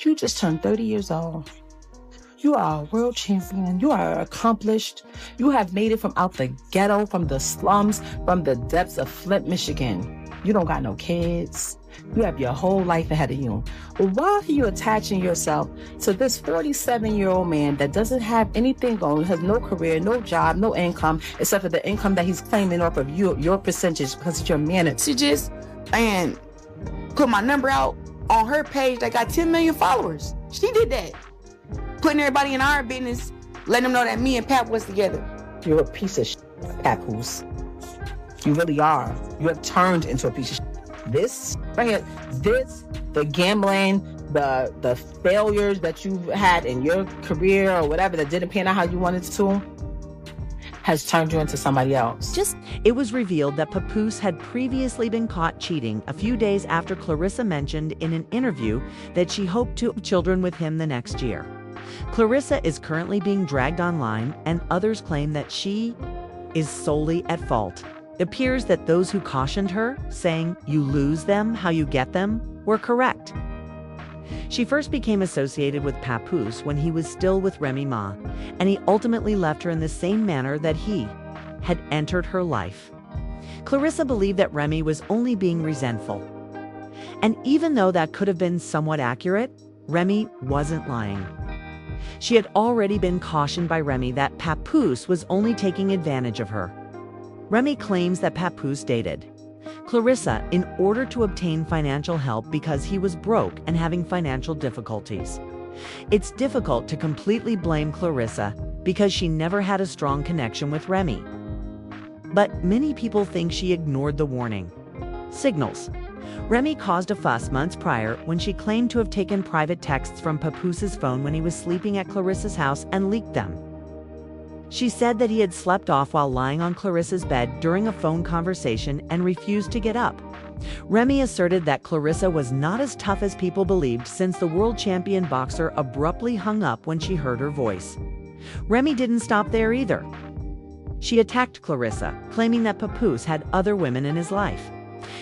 You just turned 30 years old. You are a world champion. You are accomplished. You have made it from out the ghetto, from the slums, from the depths of Flint, Michigan. You don't got no kids. You have your whole life ahead of you. Well, why are you attaching yourself to this 47-year-old man that doesn't have anything going, has no career, no job, no income, except for the income that he's claiming off of your percentage because it's your messages, and put my number out on her page that got 10 million followers. She did that. Putting everybody in our business, letting them know that me and Pap was together. You're a piece of shit, Papoose. You really are. You have turned into a piece of shit. This, right here, the gambling, the failures that you've had in your career or whatever that didn't pan out how you wanted to, has turned you into somebody else. It was revealed that Papoose had previously been caught cheating a few days after Claressa mentioned in an interview that she hoped to have children with him the next year. Claressa is currently being dragged online, and others claim that she is solely at fault. It appears that those who cautioned her, saying, "You lose them how you get them," were correct. She first became associated with Papoose when he was still with Remy Ma, and he ultimately left her in the same manner that he had entered her life. Claressa believed that Remy was only being resentful. And even though that could have been somewhat accurate, Remy wasn't lying. She had already been cautioned by Remy that Papoose was only taking advantage of her. Remy claims that Papoose dated Claressa in order to obtain financial help because he was broke and having financial difficulties. It's difficult to completely blame Claressa because she never had a strong connection with Remy. But many people think she ignored the warning signals. Remy caused a fuss months prior when she claimed to have taken private texts from Papoose's phone when he was sleeping at Claressa's house and leaked them. She said that he had slept off while lying on Claressa's bed during a phone conversation and refused to get up. Remy asserted that Claressa was not as tough as people believed since the world champion boxer abruptly hung up when she heard her voice. Remy didn't stop there either. She attacked Claressa, claiming that Papoose had other women in his life.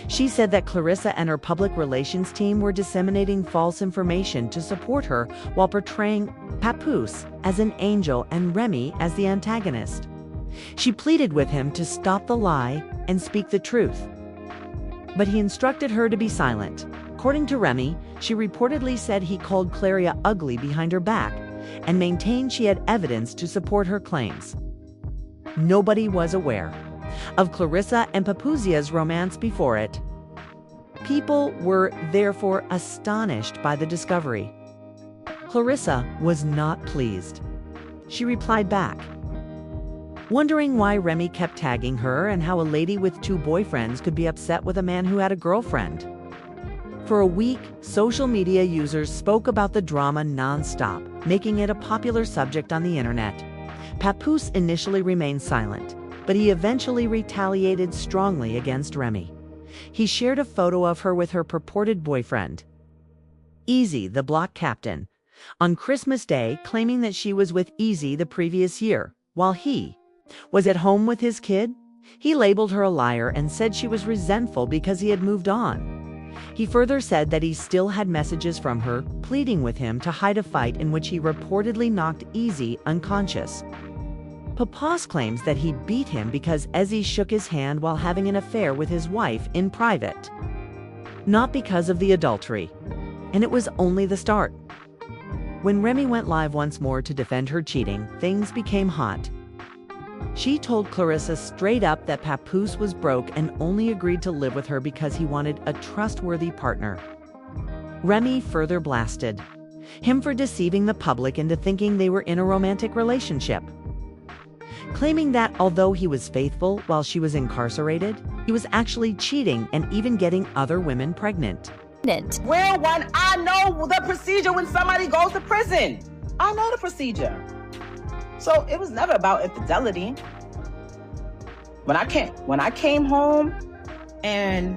She said that Claressa and her public relations team were disseminating false information to support her while portraying Papoose as an angel and Remy as the antagonist. She pleaded with him to stop the lie and speak the truth. But he instructed her to be silent. According to Remy, she reportedly said he called Claressa ugly behind her back and maintained she had evidence to support her claims. Nobody was aware of Claressa and Papoose's romance before it. People were therefore astonished by the discovery. Claressa was not pleased. She replied back, wondering why Remy kept tagging her and how a lady with 2 boyfriends could be upset with a man who had a girlfriend. For a week, social media users spoke about the drama non-stop, making it a popular subject on the internet. Papoose initially remained silent, but he eventually retaliated strongly against Remy. He shared a photo of her with her purported boyfriend, Easy, the block captain, on Christmas Day, claiming that she was with Easy the previous year, while he was at home with his kid. He labeled her a liar and said she was resentful because he had moved on. He further said that he still had messages from her, pleading with him to hide a fight in which he reportedly knocked Easy unconscious. Papoose claims that he beat him because Ezzy shook his hand while having an affair with his wife in private, not because of the adultery. And it was only the start. When Remy went live once more to defend her cheating, things became hot. She told Claressa straight up that Papoose was broke and only agreed to live with her because he wanted a trustworthy partner. Remy further blasted him for deceiving the public into thinking they were in a romantic relationship, claiming that although he was faithful while she was incarcerated, he was actually cheating and even getting other women pregnant. Well, one, I know the procedure when somebody goes to prison. I know the procedure. So it was never about infidelity. When I came home and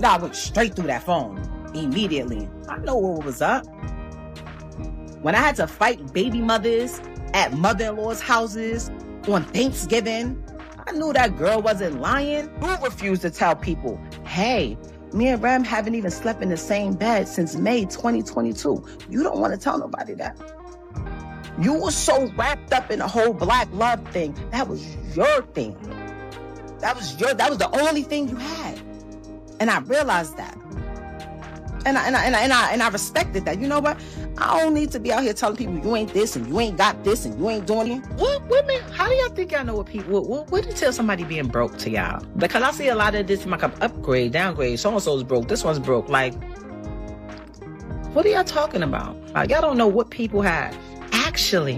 I went straight through that phone immediately. I know what was up. When I had to fight baby mothers at mother-in-law's houses on Thanksgiving, I knew that girl wasn't lying. Who refused to tell people, hey, Me and Rem haven't even slept in the same bed since May 2022. You don't want to tell nobody that. You were so wrapped up in the whole black love thing. That was your thing. That was the only thing you had. And I realized that. And I respected that. You know what? I don't need to be out here telling people you ain't this and you ain't got this and you ain't doing it. What women? How do y'all think y'all know what people? What do you tell somebody being broke to y'all? Because I see a lot of this like upgrade, downgrade. So and so's broke. This one's broke. Like, what are y'all talking about? Like, y'all don't know what people have. Actually,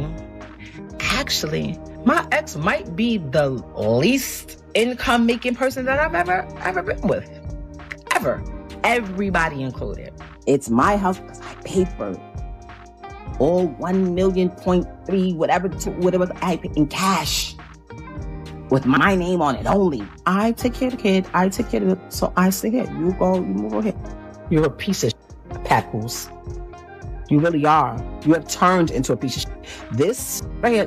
my ex might be the least income making person that I've ever been with. Ever. Everybody included. It's my house because I paid for it. All 1.3 million, whatever I paid in cash. With my name on it only. I take care of the kid. I take care of it. So I say, here, you go, you move over here. You're a piece of Papoose. You really are. You have turned into a piece of shit. This, right here,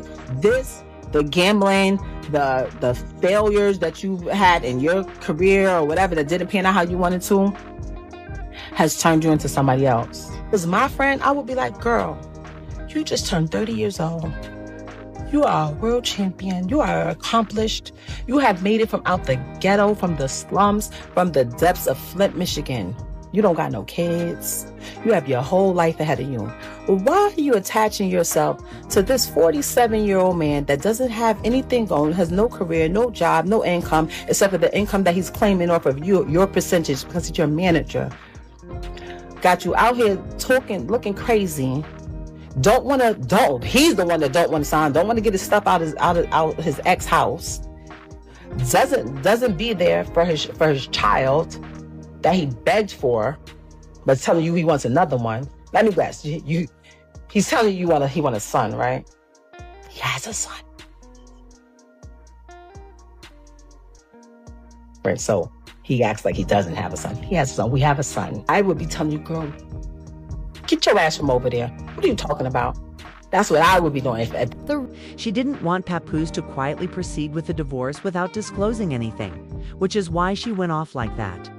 the gambling, the failures that you had in your career or whatever that didn't pan out how you wanted to, has turned you into somebody else. Because my friend, I would be like, girl, you just turned 30 years old. You are a world champion. You are accomplished. You have made it from out the ghetto, from the slums, from the depths of Flint, Michigan. You don't got no kids. You have your whole life ahead of you. Well, why are you attaching yourself to this 47-year-old man that doesn't have anything going, has no career, no job, no income, except for the income that he's claiming off of your percentage because he's your manager? Got you out here talking, looking crazy. He's the one that don't want to sign, don't want to get his stuff out his ex house. Doesn't be there for his child that he begged for, but telling you he wants another one. Let me guess. He's telling you he want a son, right? He has a son. Right, so he acts like he doesn't have a son. He has a son. We have a son. I would be telling you, girl, get your ass from over there. What are you talking about? That's what I would be doing. She didn't want Papoose to quietly proceed with the divorce without disclosing anything, which is why she went off like that.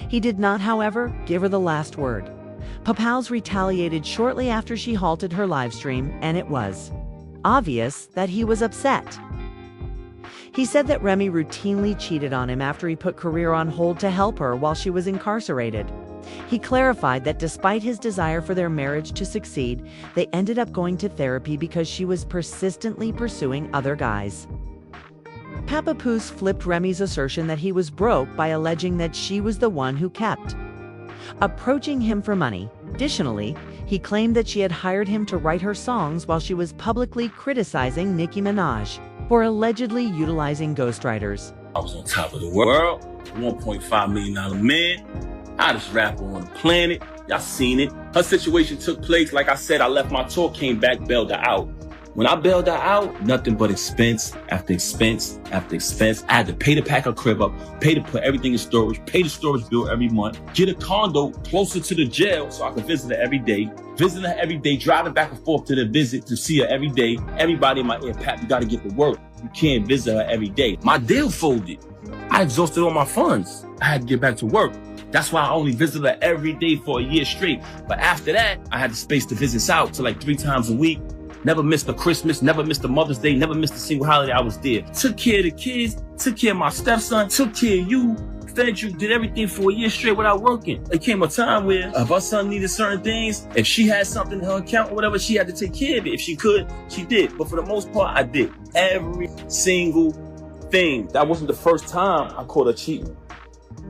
He did not, however, give her the last word. Papoose retaliated shortly after she halted her live stream, and it was obvious that he was upset. He said that Remy routinely cheated on him after he put career on hold to help her while she was incarcerated. He clarified that despite his desire for their marriage to succeed, they ended up going to therapy because she was persistently pursuing other guys. Papoose flipped Remy's assertion that he was broke by alleging that she was the one who kept approaching him for money. Additionally, he claimed that she had hired him to write her songs while she was publicly criticizing Nicki Minaj for allegedly utilizing ghostwriters. I was on top of the world, $1.5 million man, hottest rapper on the planet. Y'all seen it. Her situation took place. Like I said, I left my tour, came back, bailed her out. When I bailed her out, nothing but expense after expense after expense. I had to pay to pack her crib up, pay to put everything in storage, pay the storage bill every month, get a condo closer to the jail so I could visit her every day. Visiting her every day, driving back and forth to the visit to see her every day. Everybody in my ear, Pat, you gotta get to work. You can't visit her every day. My deal folded. I exhausted all my funds. I had to get back to work. That's why I only visited her every day for a year straight. But after that, I had the space to visit out to like 3 times a week. Never missed a Christmas, never missed a Mother's Day, never missed a single holiday. I was there. Took care of the kids, took care of my stepson, took care of you, fed you, did everything for a year straight without working. There came a time where if our son needed certain things, if she had something in her account or whatever, she had to take care of it. If she could, she did. But for the most part, I did. Every single thing. That wasn't the first time I caught her cheating.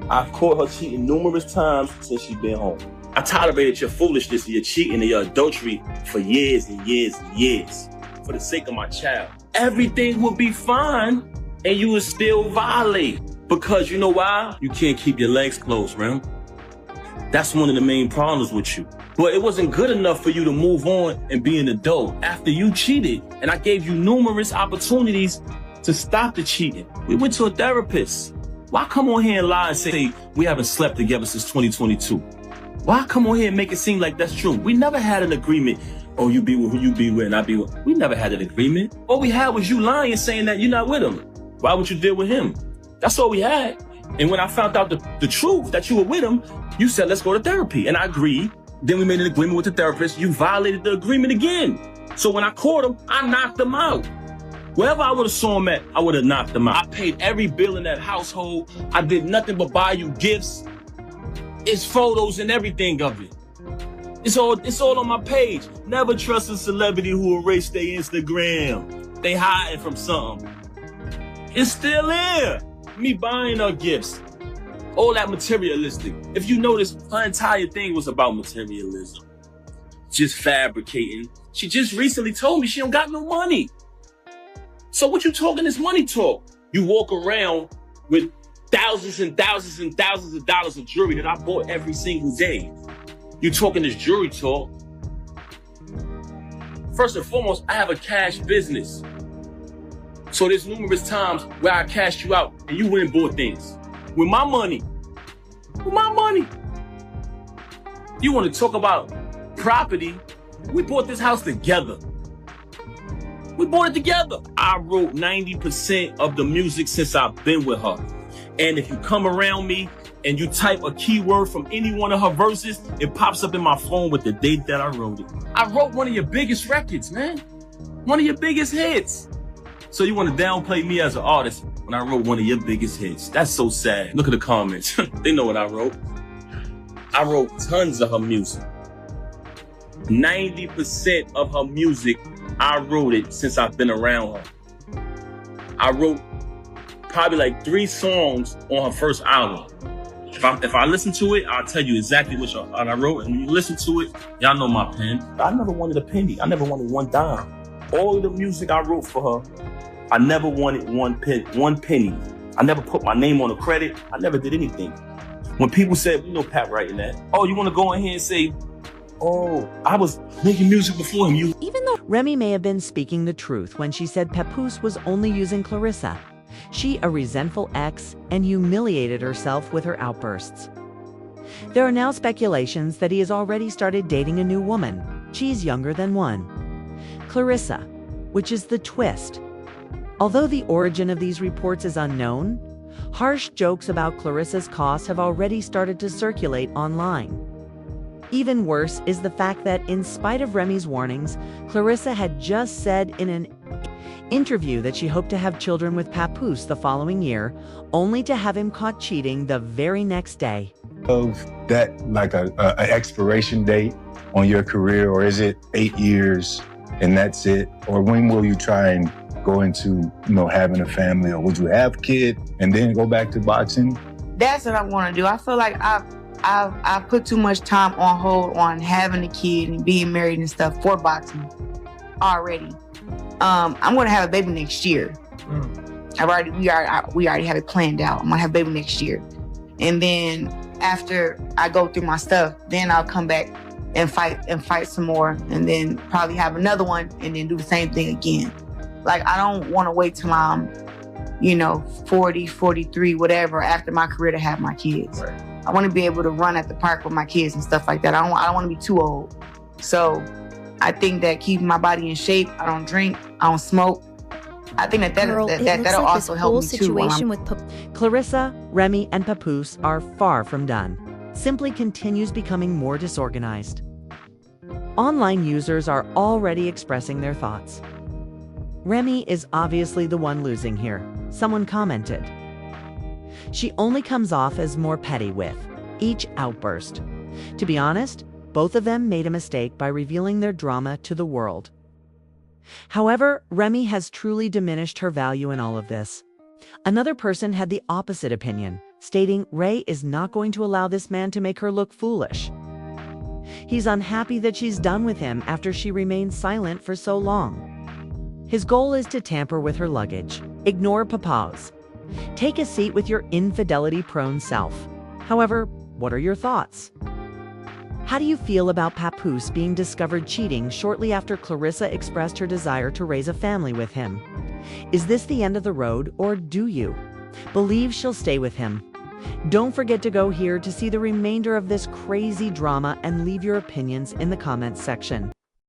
I've caught her cheating numerous times since she's been home. I tolerated your foolishness and your cheating and your adultery for years and years and years for the sake of my child. Everything would be fine and you would still violate because you know why? You can't keep your legs closed, Rem. That's one of the main problems with you. But it wasn't good enough for you to move on and be an adult after you cheated. And I gave you numerous opportunities to stop the cheating. We went to a therapist. Why come on here and lie and say we haven't slept together since 2022? Why come on here and make it seem like that's true? We never had an agreement. Oh, you be with who you be with and I be with. We never had an agreement. All we had was you lying saying that you're not with him. Why would you deal with him? That's all we had. And when I found out the truth that you were with him, you said, let's go to therapy. And I agreed. Then we made an agreement with the therapist. You violated the agreement again. So when I caught him, I knocked him out. Wherever I would have saw him at, I would have knocked him out. I paid every bill in that household. I did nothing but buy you gifts. It's photos and everything of it. It's all on my page. Never trust a celebrity who erased their Instagram. They hiding from something. It's still there. Me buying her gifts. All that materialistic. If you notice, her entire thing was about materialism. Just fabricating. She just recently told me she don't got no money. So what you talking this money talk? You walk around with thousands and thousands and thousands of dollars of jewelry that I bought every single day. You talking this jewelry talk. First and foremost, I have a cash business. So there's numerous times where I cashed you out and you went and bought things. With my money. With my money. You want to talk about property? We bought this house together. We bought it together. I wrote 90% of the music since I've been with her. And if you come around me and you type a keyword from any one of her verses, it pops up in my phone with the date that I wrote it. I wrote one of your biggest records, man. One of your biggest hits. So you want to downplay me as an artist when I wrote one of your biggest hits. That's so sad. Look at the comments. They know what I wrote. I wrote tons of her music. 90% of her music, I wrote it since I've been around her. I wrote probably like 3 songs on her first album. If I listen to it, I'll tell you exactly what I wrote. And when you listen to it, y'all know my pen. I never wanted a penny. I never wanted one dime. All of the music I wrote for her, I never wanted one penny. I never put my name on a credit. I never did anything. When people said, we know Pat writing that. Oh, you want to go in here and say, oh, I was making music before him. Even though Remy may have been speaking the truth when she said Papoose was only using Claressa, she, a resentful ex, and humiliated herself with her outbursts. There are now speculations that he has already started dating a new woman. She's younger than one. Claressa, which is the twist. Although the origin of these reports is unknown, harsh jokes about Claressa's costs have already started to circulate online. Even worse is the fact that, in spite of Remy's warnings, Claressa had just said in an interview that she hoped to have children with Papoose the following year, only to have him caught cheating the very next day. Of that, like a expiration date on your career, or is it 8 years and that's it? Or when will you try and go into, having a family, or would you have a kid and then go back to boxing? That's what I want to do. I feel like I've put too much time on hold on having a kid and being married and stuff for boxing already. I'm going to have a baby next year. We already have it planned out. I'm going to have a baby next year. And then after I go through my stuff, then I'll come back and fight some more, and then probably have another one and then do the same thing again. Like, I don't want to wait till I'm, 40, 43, whatever, after my career to have my kids. Right. I want to be able to run at the park with my kids and stuff like that. I don't want to be too old. So I think that keeping my body in shape, I don't drink, I don't smoke. I think that'll also help me too. Claressa, Remy, and Papoose are far from done. Simply continues becoming more disorganized. Online users are already expressing their thoughts. Remy is obviously the one losing here, someone commented. She only comes off as more petty with each outburst. To be honest, both of them made a mistake by revealing their drama to the world. However, Remy has truly diminished her value in all of this. Another person had the opposite opinion, stating Ray is not going to allow this man to make her look foolish. He's unhappy that she's done with him after she remained silent for so long. His goal is to tamper with her luggage, ignore Papoose, take a seat with your infidelity-prone self. However, what are your thoughts? How do you feel about Papoose being discovered cheating shortly after Claressa expressed her desire to raise a family with him? Is this the end of the road, or do you believe she'll stay with him? Don't forget to go here to see the remainder of this crazy drama and leave your opinions in the comments section.